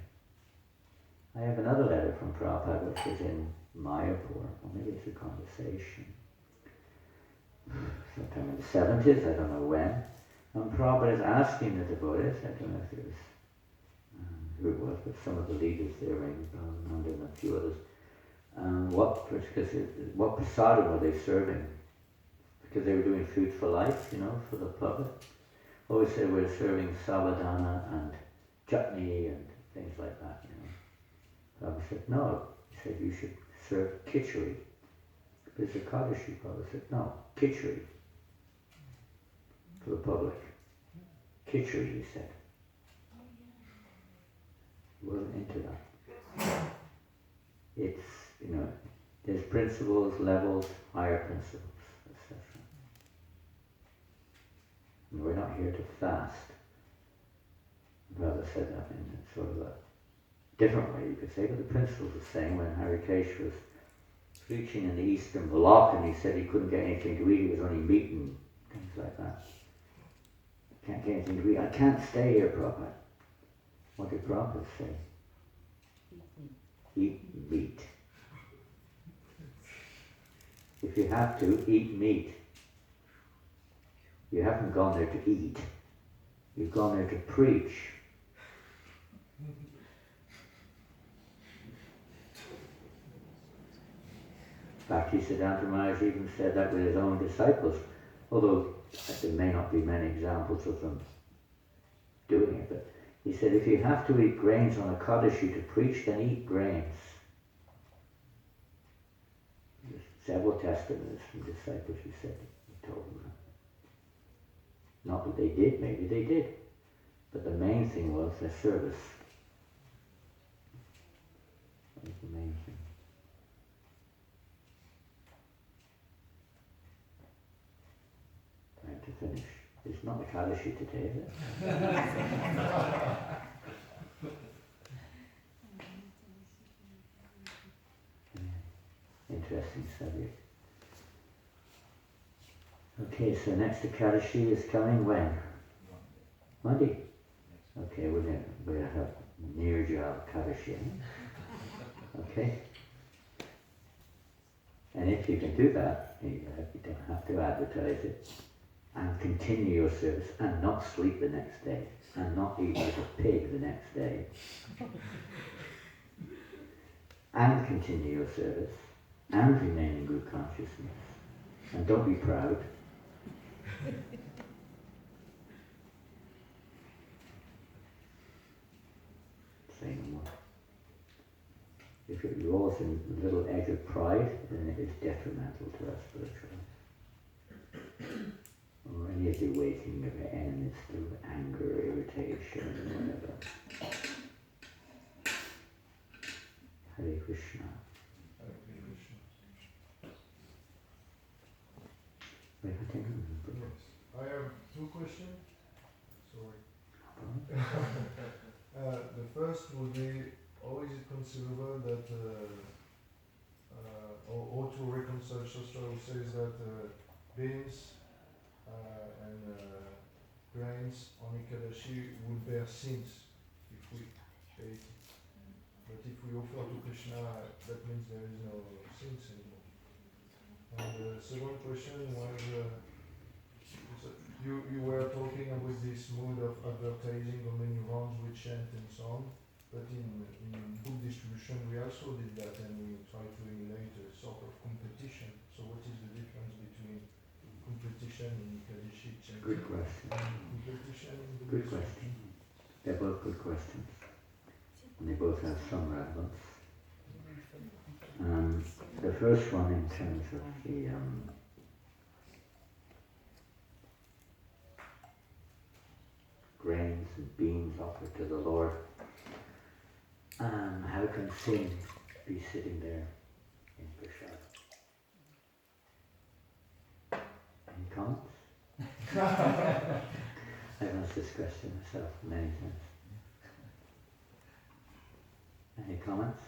I have another letter from Prabhupada which was in Mayapur, or maybe it's a conversation. Sometime in the 70s, I don't know when. And Prabhupada is asking the devotees, I don't know if it was who it was, but some of the leaders there, Janananda and a few others, what prasadam were they serving? Because they were doing food for life, for the public. Always said we're serving savadana and chutney and things like that, Prabhupada said, no. He said, you should serve khichdi. There's a Kadashi. Prabhupada said, no, khichdi for the public. Khichdi, he said. He wasn't into that. It's, there's principles, levels, higher principles, etc. And we're not here to fast. Brother said that in sort of a different way, you could say, but the principle was the same when Harikesh was preaching in the Eastern Bloc and he said he couldn't get anything to eat, he was only meat and things like that. Can't get anything to eat. I can't stay here, Prabhupada. What did Prabhupada say? Eat meat. If you have to, eat meat. You haven't gone there to eat. You've gone there to preach. Bhaktisiddhanta Maharaj even said that with his own disciples, although there may not be many examples of them doing it, but he said if you have to eat grains on Ekadashi to preach, then eat grains. There's several testimonies from disciples who said, he told them that. Not that they did, maybe they did, but the main thing was their service. That was the main thing. Time to finish. It's not Ekadashi today, is it? Interesting subject. Okay, so next Ekadashi is coming when? Monday. Okay, we're going to have Nirja Ekadashi. Okay? And if you can do that, you don't have to advertise it, and continue your service, and not sleep the next day, and not eat like a pig the next day, and continue your service, and remain in good consciousness, and don't be proud. Say no more. If it rolls in a little edge of pride, then it is detrimental to our spiritual life. Or any of the awakening of the enemies through anger, irritation, whatever. Hare Krishna. Hare Krishna. Wait, I think Yes. I have two questions. Sorry. The first would be, how is it conceivable that, or to reconcile Shastra who says that beans and grains on Ekadashi will bear sins if we ate. But if we offer to Krishna, that means there is no sins anymore. And the second question was, you were talking about this mood of advertising how many rounds we chant and so on, but in book distribution we also did that, and we try to emulate a sort of competition. So what is the difference between competition in Ekadashi chanting Good question. and competition in book Good distribution? question. They're both good questions. And they both have some relevance. The first one in terms of the grains and beans offered to the Lord. How can sin be sitting there in prasad? Any comments? I've asked this question myself many times. Any comments?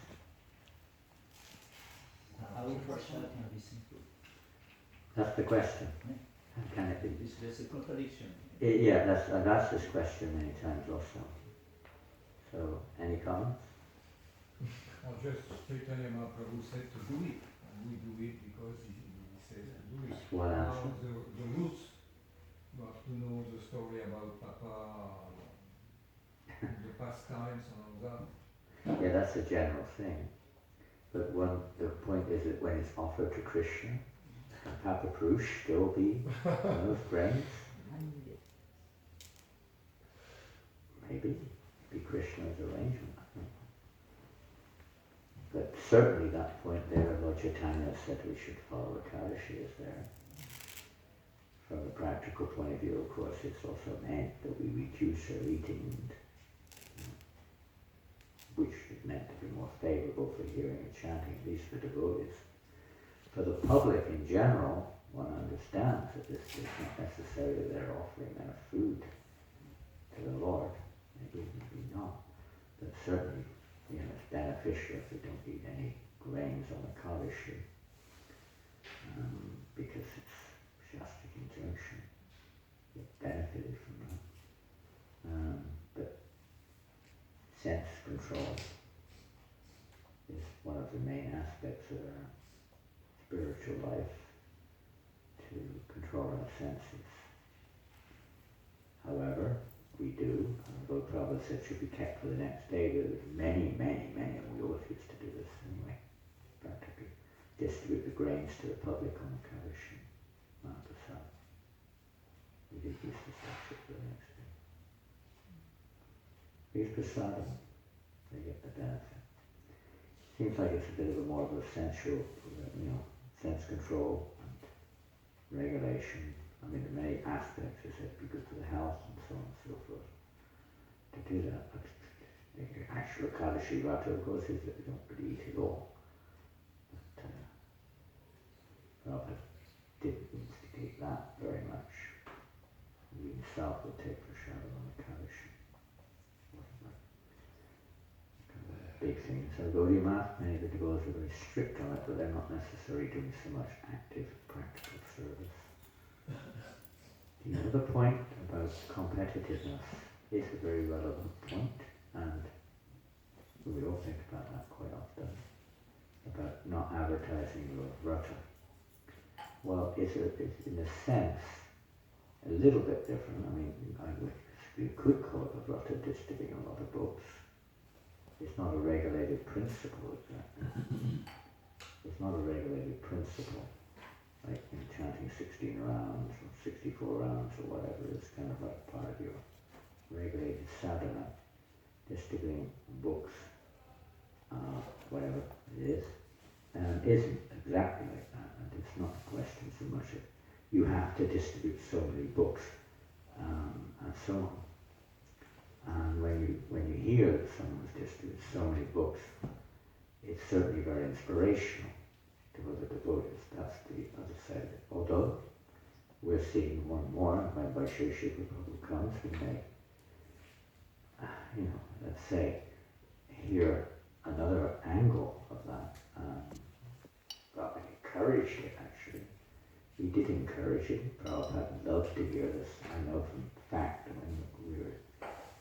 How prasad can be sinful? That's the question. How can it be? There's a contradiction. Yeah, I've asked this question many times also. So, any comments? Just Chaitanya Mahaprabhu said to do it, and we do it because he says to do it. That's one Now answer. the roots, you have to know the story about Papa, the pastimes and all that. Yeah, that's a general thing. But the point is that when it's offered to Krishna, can Papa Purush still be those grains? Maybe. Be Krishna's arrangement. But certainly that point there, Lord Chaitanya said we should follow Ekadashi is there. From a practical point of view, of course, it's also meant that we reduce our eating, which is meant to be more favourable for hearing and chanting, at least for devotees. For the public in general, one understands that this is not necessarily their offering their food to the Lord. Maybe But certainly, it's beneficial if they don't eat any grains on the Kaddish, because it's just a conjunction. It benefited from that. But sense control is one of the main aspects of our spiritual life, to control our senses. However, we do, although Prabhupada said should be kept for the next day, there's many, and we always used to do this anyway, practically, distribute the grains to the public on the Kaddish and Mahaprasad. We did used to start it for the next day. These prasadam, they get the benefit. Seems like it's a bit of a more of a sensual, sense control and regulation. I mean, there are many aspects, as it'd be good for the health and so on and so forth to do that. But the actual Kaddish Vrata, of course, is that we don't really eat at all. But Prabhupada didn't instigate that very much. He himself would take prasad on the Kaddish. Wasn't that kind of a big thing? So Gaudiya Math, many of the devotees are very strict on it, but they're not necessarily doing so much active, practical service. The other point about competitiveness is a very relevant point, and we all think about that quite often, about not advertising your vrata. Well, it's in a sense a little bit different. I mean, you could call it a vrata distributing a lot of books. It's not a regulated principle exactly. It's not a regulated principle. Like chanting 16 rounds or 64 rounds or whatever is kind of like part of your regulated sadhana, distributing books, whatever it is, isn't exactly like that. And it's not a question so much of you have to distribute so many books and so on. And when you hear that someone's distributed so many books, it's certainly very inspirational to other devotees. That's the other side of it. Although we're seeing more and more, when Vaisheshika Prabhu comes, we may, let's say, hear another angle of that. Prabhupada encouraged it actually. He did encourage it. Prabhupada loved to hear this. I know from fact that when we were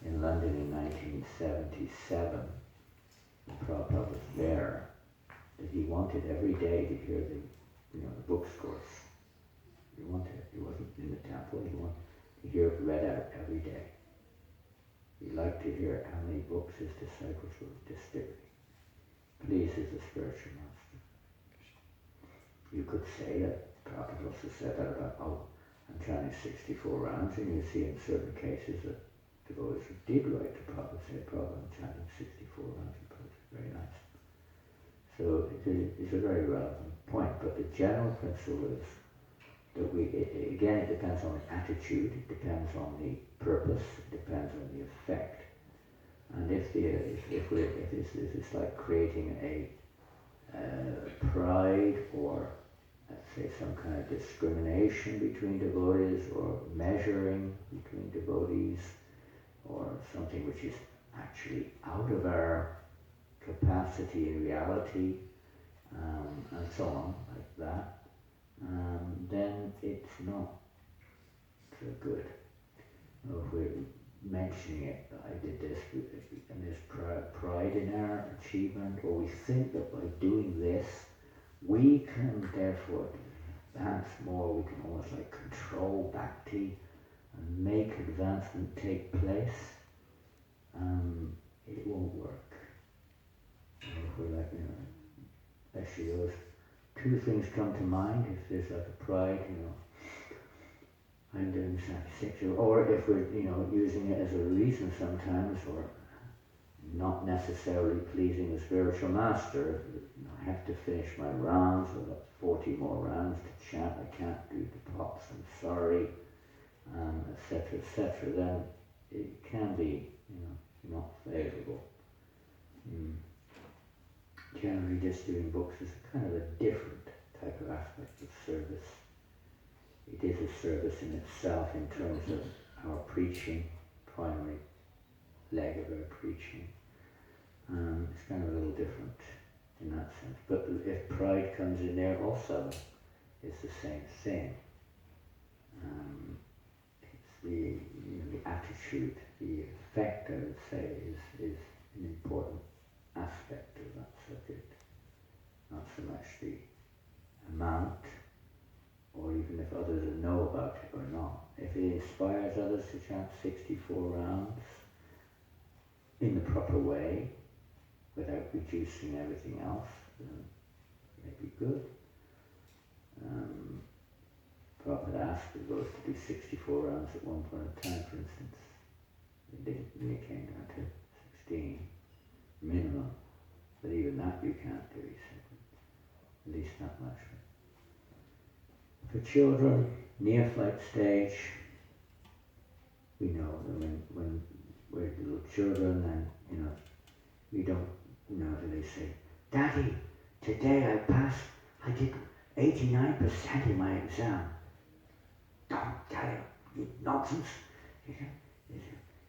in London in 1977, when Prabhupada was there, that he wanted every day to hear the book scores. He wanted it. He wasn't in the temple. He wanted to hear it read out every day. He liked to hear how many books his disciples were distributing. Pleases the spiritual master. You could say that Prabhupada also said that about, I'm chanting 64 rounds, and you see in certain cases that devotees did write to Prabhupada, say, Prabhupada, I'm chanting 64 rounds, and Prabhupada, very nice. So it's a very relevant point, but the general principle is that again, it depends on the attitude, it depends on the purpose, it depends on the effect. And if it's like creating a pride or, let's say, some kind of discrimination between devotees or measuring between devotees or something which is actually out of our capacity and reality, and so on, like that, then it's not so good. If we're mentioning it, I did this, and there's pride in our achievement, or we think that by doing this, we can therefore advance more, we can almost like control bhakti and make advancement take place, it won't work. If we're like, especially those two things come to mind, if there's like a pride, I'm doing sexual, or if we're, using it as a reason sometimes, or not necessarily pleasing the spiritual master. I have to finish my rounds, I've got 40 more rounds to chant, I can't do the pops, I'm sorry, etc., then it can be, not favourable. Generally distributing books is kind of a different type of aspect of service. It is a service in itself in terms of our preaching, primary leg of our preaching. It's kind of a little different in that sense. But if pride comes in there also, it's the same thing. It's the attitude, the effect, I would say, is an important aspect of that subject. Not so much the amount, or even if others know about it or not. If it inspires others to chant 64 rounds in the proper way, without reducing everything else, then it may be good. Prabhupada asked the devotees to do 64 rounds at one point in time, for instance. They didn't really came down to 16 minimum, but even that you can't do, he said. At least not much. For children, neophyte stage, we know that when we're little children and, we don't they say, Daddy, today I passed, I did 89% in my exam. Don't, Daddy, you nonsense.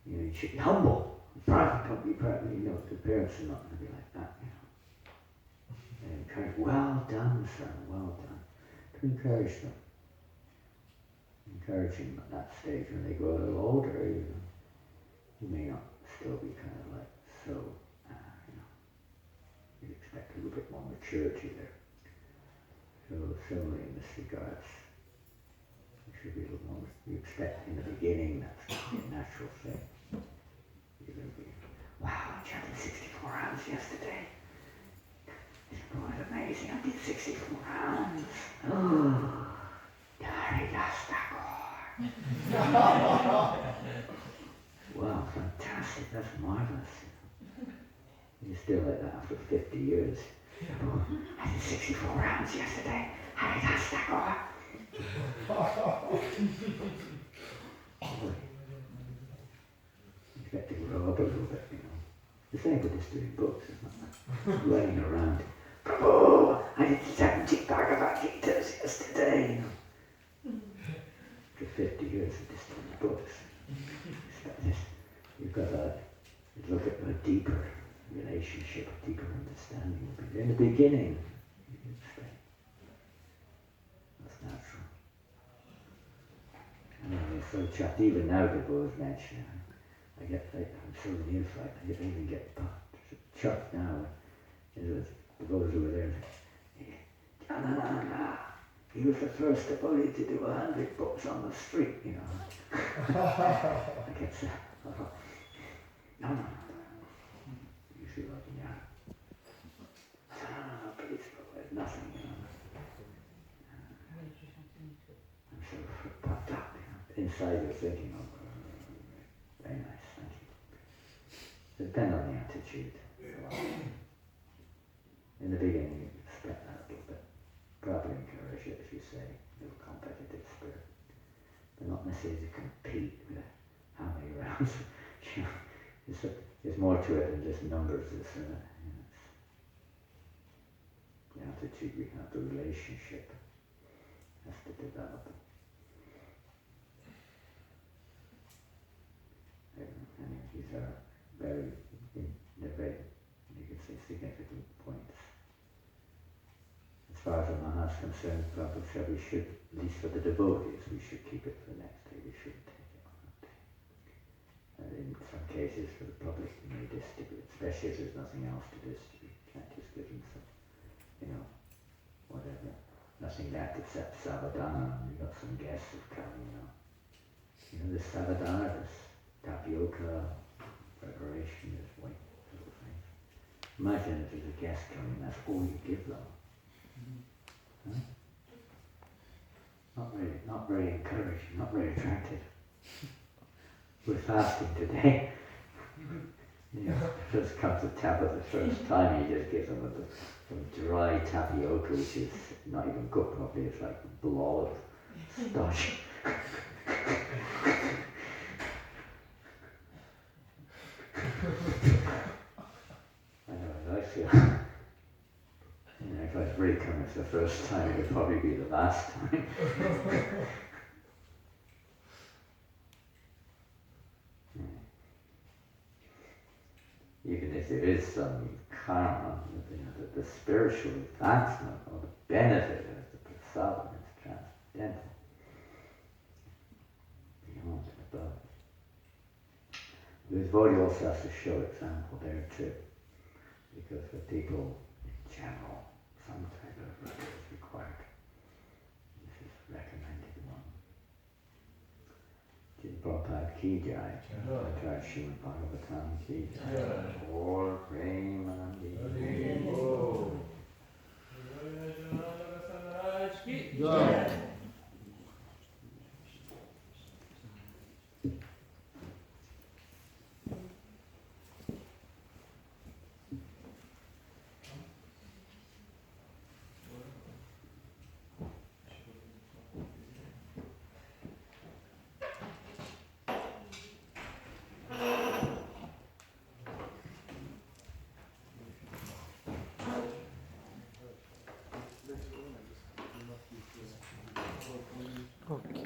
You should be humble. Private, don't be proud. The parents are not going to be like that, And encourage, well done, son, well done. To encourage them. Encouraging them at that stage when they grow a little older, you may not still be kind of like so, you'd expect a little bit more maturity there. So similarly in this regards, you should be a little more, you expect in the beginning that's a natural thing. You're going to be, wow, I chanted 64 rounds yesterday. It's quite amazing, I did 64 rounds. Oh, wow, fantastic, that's marvelous. You're still like that after 50 years. Oh, I did 64 rounds yesterday. You expect to grow up a little bit, The same with just doing books, isn't it? Running around. Prabhu, I did 70 Bhagavad Gitas yesterday. After 50 years of just doing books. You've got to look at a deeper relationship, a deeper understanding. In the beginning, that's natural. So chat, even now the boys mention, I'm so neophyte, I even get chucked now. The boys over there, Janananda, he was the first devotee to do 100 books on the street, I get no. You feel like, no, please, there's nothing, I'm so pumped up, Inside you're thinking, very nice, thank you. Depend on the attitude. In the beginning, you expect that a little bit. Probably encourage it, as you say, a little competitive spirit. But not necessarily to compete with how many rounds. There's more to it than just numbers, isn't it? The attitude we have, the relationship has to develop. And these are very, you can say, significant points. As far as the Maha's concerned, Prabhupada said we should, at least for the devotees, we should keep it for the next day. We shouldn't take it on that day. And in some cases, for the public, you may distribute, especially if there's nothing else to distribute. You can't just give them some, whatever. Nothing left except savadana. You've got some guests who've come, This savadana, this tapioca, preparation, this white little thing. Imagine if there's a guest coming, that's all you give them. Huh? Not very encouraging, not very attractive. We're fasting today. First comes a tablet the first time, you just give them some dry tapioca, which is not even cooked properly, it's like a blob of starch. I know, I feel. If I'd really come it's the first time, it would probably be the last time. even if there is some karma, the spiritual advancement or the benefit of the prasadam is transcendental, beyond and above. The devotee also has to show example there too, because for people in general, some type of virtue is required. This is recommended one. Jai Prabhupada ki jai. Jai Srimad Bhagavatam ki jai. Or Premanandi. Okay.